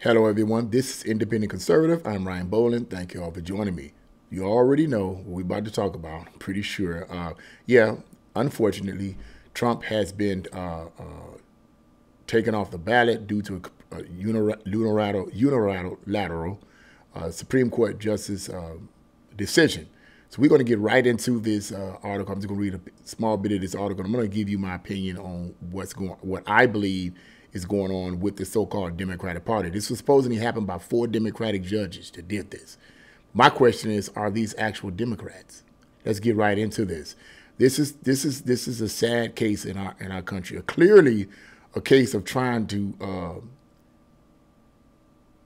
Hello, everyone. This is Independent Conservative. I'm Ryan Boland. Thank you all for joining me. You already know what we're about to talk about. I'm pretty sure. Unfortunately, Trump has been taken off the ballot due to a unilateral Supreme Court justice decision. So we're going to get right into this article. I'm just going to read a small bit of this article. I'm going to give you my opinion on what I believe is going on with the so-called Democratic Party. This was supposedly happened by 4 Democratic judges that did this. My question is, are these actual Democrats? Let's get right into this. This is a sad case in our country. Clearly, a case of trying to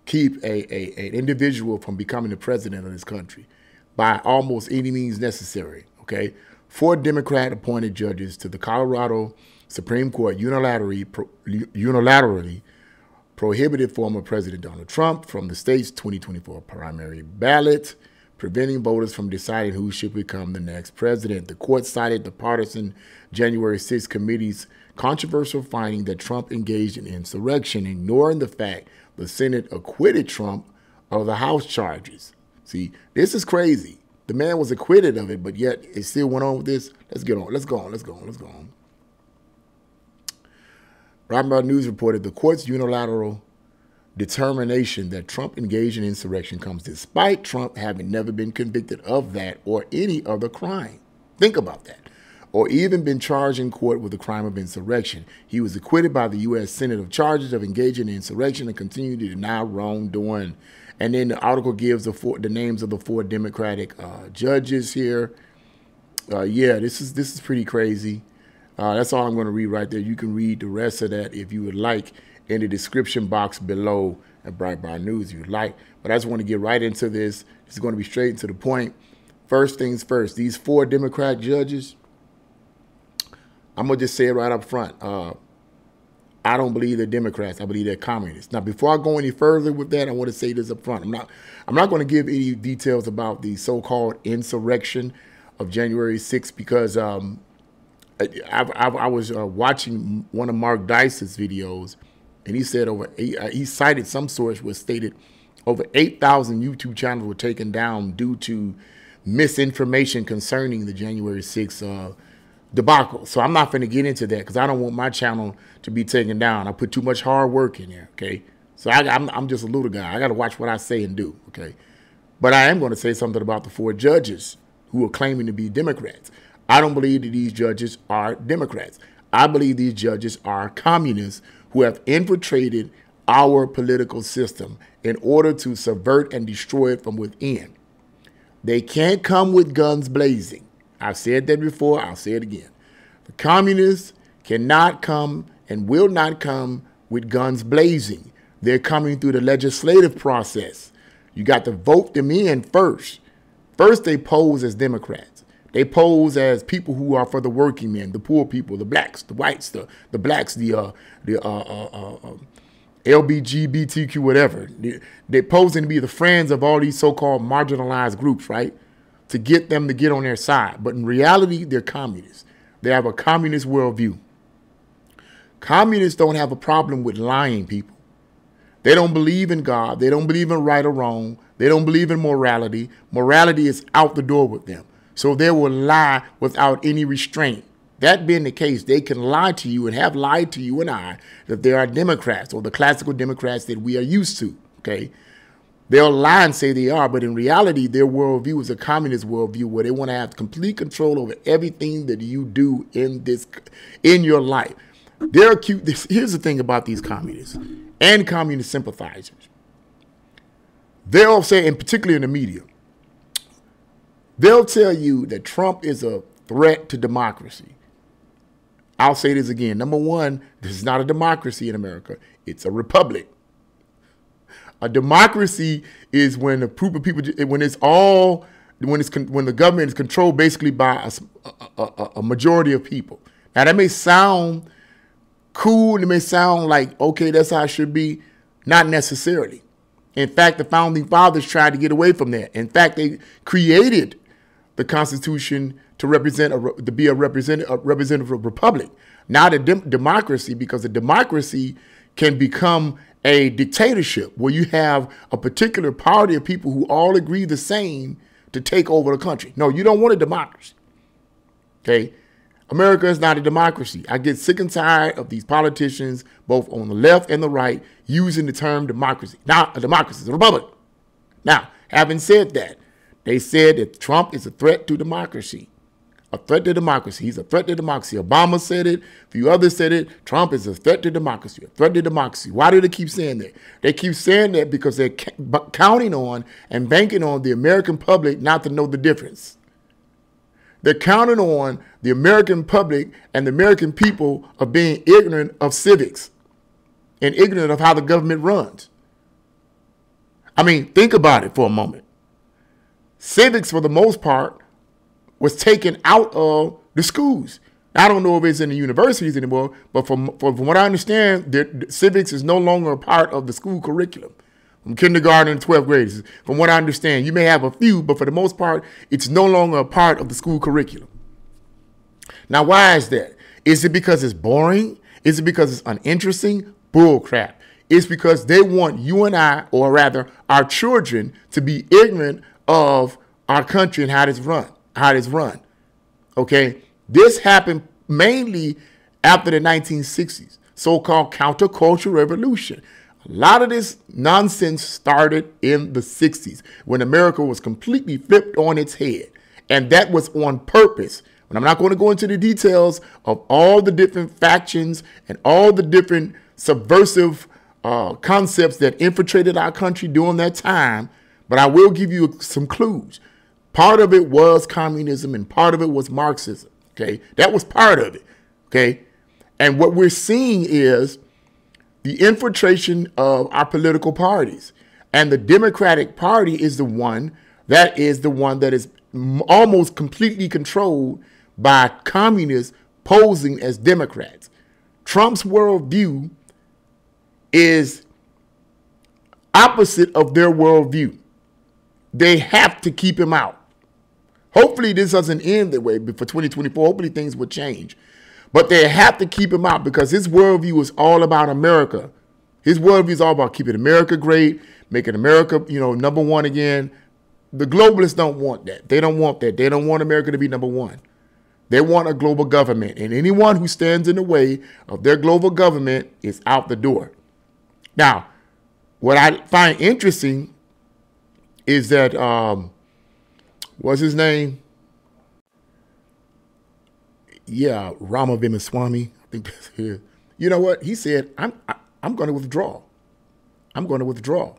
keep an individual from becoming the president of this country by almost any means necessary. Okay, 4 Democrat-appointed judges to the Colorado Supreme Court unilaterally prohibited former President Donald Trump from the state's 2024 primary ballot, preventing voters from deciding who should become the next president. The court cited the partisan January 6th committee's controversial finding that Trump engaged in insurrection, ignoring the fact the Senate acquitted Trump of the House charges. See, this is crazy. The man was acquitted of it, but yet it still went on with this. Let's go on. Breitbart News reported the court's unilateral determination that Trump engaged in insurrection comes despite Trump having never been convicted of that or any other crime. Think about that. Or even been charged in court with the crime of insurrection. He was acquitted by the U.S. Senate of charges of engaging in insurrection and continued to deny wrongdoing. And then the article gives the names of the 4 Democratic judges here. This is pretty crazy. That's all I'm going to read right there. You can read the rest of that if you would like in the description box below at Breitbart News if you'd like. But I just want to get right into this. It's going to be straight and to the point. First things first, these 4 Democrat judges, I'm going to just say it right up front. I don't believe they're Democrats. I believe they're communists. Now, before I go any further with that, I want to say this up front. I'm not going to give any details about the so-called insurrection of January 6th because I was watching one of Mark Dice's videos, and he said he cited some source where stated over 8,000 YouTube channels were taken down due to misinformation concerning the January 6th debacle. So I'm not going to get into that because I don't want my channel to be taken down. I put too much hard work in there, okay? So I'm just a little guy. I got to watch what I say and do, okay? But I am going to say something about the 4 judges who are claiming to be Democrats. I don't believe that these judges are Democrats. I believe these judges are communists who have infiltrated our political system in order to subvert and destroy it from within. They can't come with guns blazing. I've said that before. I'll say it again. The communists cannot come and will not come with guns blazing. They're coming through the legislative process. You got to vote them in first. First, they pose as Democrats. They pose as people who are for the working men, the poor people, the blacks, the whites, the blacks, the LGBTQ, whatever. They're posing to be the friends of all these so-called marginalized groups, right? To get them to get on their side. But in reality, they're communists. They have a communist worldview. Communists don't have a problem with lying people. They don't believe in God. They don't believe in right or wrong. They don't believe in morality. Morality is out the door with them. So they will lie without any restraint. That being the case, they can lie to you and have lied to you and I that they are Democrats or the classical Democrats that we are used to, okay? They'll lie and say they are, but in reality, their worldview is a communist worldview where they want to have complete control over everything that you do in your life. They're cute. Here's the thing about these communists and communist sympathizers. They'll say, and particularly in the media, they'll tell you that Trump is a threat to democracy. I'll say this again. Number one, this is not a democracy in America. It's a republic. A democracy is when a group of people, when the government is controlled basically by a majority of people. Now that may sound cool. It may sound like, okay, that's how it should be. Not necessarily. In fact, the founding fathers tried to get away from that. In fact, they created the Constitution to be a representative republic, not a democracy, because a democracy can become a dictatorship where you have a particular party of people who all agree the same to take over the country. No, you don't want a democracy. Okay? America is not a democracy. I get sick and tired of these politicians, both on the left and the right, using the term democracy. Not a democracy, it's a republic. Now, having said that, they said that Trump is a threat to democracy. A threat to democracy. He's a threat to democracy. Obama said it. A few others said it. Trump is a threat to democracy. A threat to democracy. Why do they keep saying that? They keep saying that because they're counting on and banking on the American public not to know the difference. They're counting on the American public and the American people of being ignorant of civics and ignorant of how the government runs. I mean, think about it for a moment. Civics, for the most part, was taken out of the schools. I don't know if it's in the universities anymore, but from what I understand, civics is no longer a part of the school curriculum. From kindergarten to 12th grade, from what I understand. You may have a few, but for the most part, it's no longer a part of the school curriculum. Now, why is that? Is it because it's boring? Is it because it's uninteresting? Bull crap. It's because they want you and I, or rather our children, to be ignorant of our country and how it's run. Okay? This happened mainly after the 1960s, so-called countercultural revolution. A lot of this nonsense started in the 60s when America was completely flipped on its head. And that was on purpose. And I'm not going to go into the details of all the different factions and all the different subversive concepts that infiltrated our country during that time, but I will give you some clues. Part of it was communism and part of it was Marxism. Okay, that was part of it. Okay, and what we're seeing is the infiltration of our political parties, and the Democratic Party is the one that is almost completely controlled by communists posing as Democrats. Trump's worldview is opposite of their worldview. They have to keep him out. Hopefully this doesn't end that way, but for 2024, hopefully things will change. But they have to keep him out because his worldview is all about America. His worldview is all about keeping America great, making America, number one again. The globalists don't want that. They don't want that. They don't want America to be number one. They want a global government, and anyone who stands in the way of their global government is out the door. Now, what I find interesting is that, what's his name? Yeah, Rama Vimaswamy. I think that's his. You know what? He said, I'm going to withdraw. I'm going to withdraw.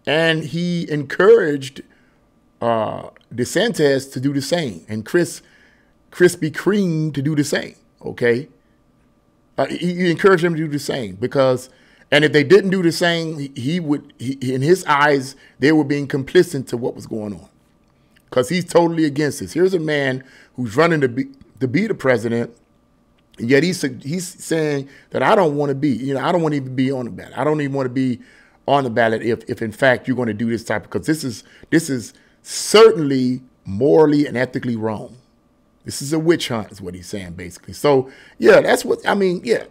And he encouraged DeSantis to do the same, and Krispy Kreme to do the same, okay? He encouraged them to do the same because, and if they didn't do the same, he would, in his eyes, they were being complicit to what was going on because he's totally against this. Here's a man who's running to be the president, and yet he's saying that I don't want to be, I don't want to even be on the ballot. I don't even want to be on the ballot if in fact you're going to do this type of, because this is certainly morally and ethically wrong. This is a witch hunt, is what he's saying, basically. So, yeah, that's what I mean. Yeah.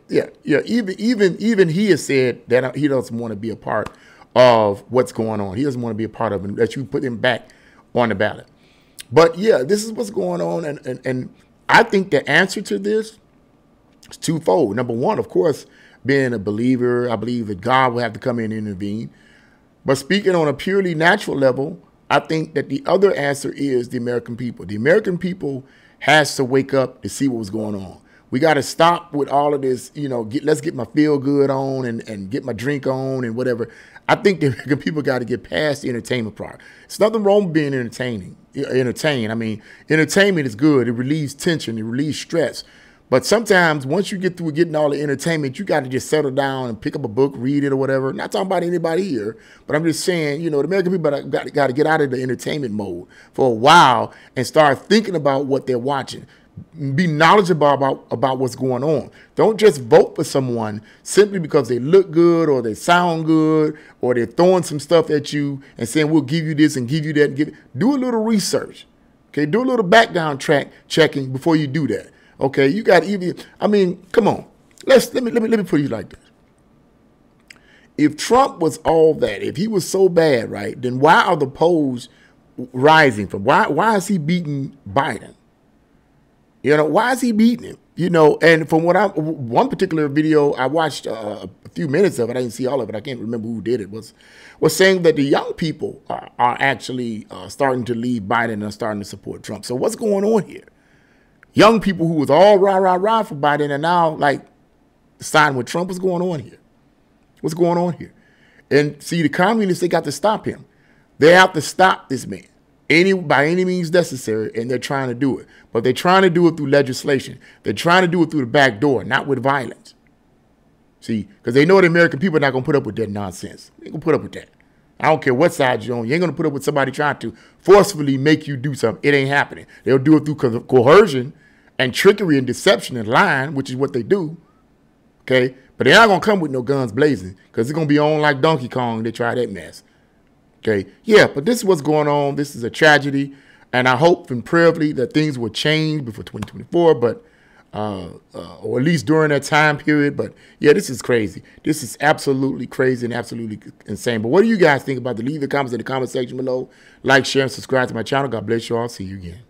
Even he has said that he doesn't want to be a part of what's going on. He doesn't want to be a part of it. That you put him back on the ballot. But yeah, this is what's going on, and I think the answer to this is twofold. Number one, of course, being a believer, I believe that God will have to come in and intervene. But speaking on a purely natural level, I think that the other answer is the American people. The American people has to wake up to see what was going on. We got to stop with all of this, let's get my feel good on and get my drink on and whatever. I think the American people got to get past the entertainment part. It's nothing wrong with being entertained. I mean, entertainment is good. It relieves tension. It relieves stress. But sometimes once you get through getting all the entertainment, you got to just settle down and pick up a book, read it or whatever. Not talking about anybody here, but I'm just saying, the American people got to get out of the entertainment mode for a while and start thinking about what they're watching. Be knowledgeable about what's going on. Don't just vote for someone simply because they look good or they sound good or they're throwing some stuff at you and saying, we'll give you this and give you that. Do a little research. Okay, do a little background checking before you do that. Okay, you got even. I mean, come on. Let me put it like this. if Trump was all that, if he was so bad, right, then why are the polls rising from? Why is he beating Biden? You know, why is he beating him? You know, and from one particular video I watched a few minutes of it, I didn't see all of it. I can't remember who did it. Was saying that the young people are actually starting to leave Biden and are starting to support Trump. So what's going on here? Young people who was all rah rah rah for Biden are now like siding with Trump. What's going on here? What's going on here? And see, the communists, they got to stop him. They have to stop this man by any means necessary, and they're trying to do it. But they're trying to do it through legislation. They're trying to do it through the back door, not with violence. See, because they know the American people are not going to put up with that nonsense. They ain't going to put up with that. I don't care what side you're on. You ain't going to put up with somebody trying to forcefully make you do something. It ain't happening. They'll do it through coercion and trickery and deception and lying, which is what they do. Okay? But they're not going to come with no guns blazing, because it's going to be on like Donkey Kong. They try that mess. Okay? Yeah, but this is what's going on. This is a tragedy. And I hope and prayerfully that things will change before 2024, but or at least during that time period. But yeah, this is crazy. This is absolutely crazy and absolutely insane. But what do you guys think about it? Leave the comments in the comment section below. Like, share, and subscribe to my channel. God bless you all. See you again.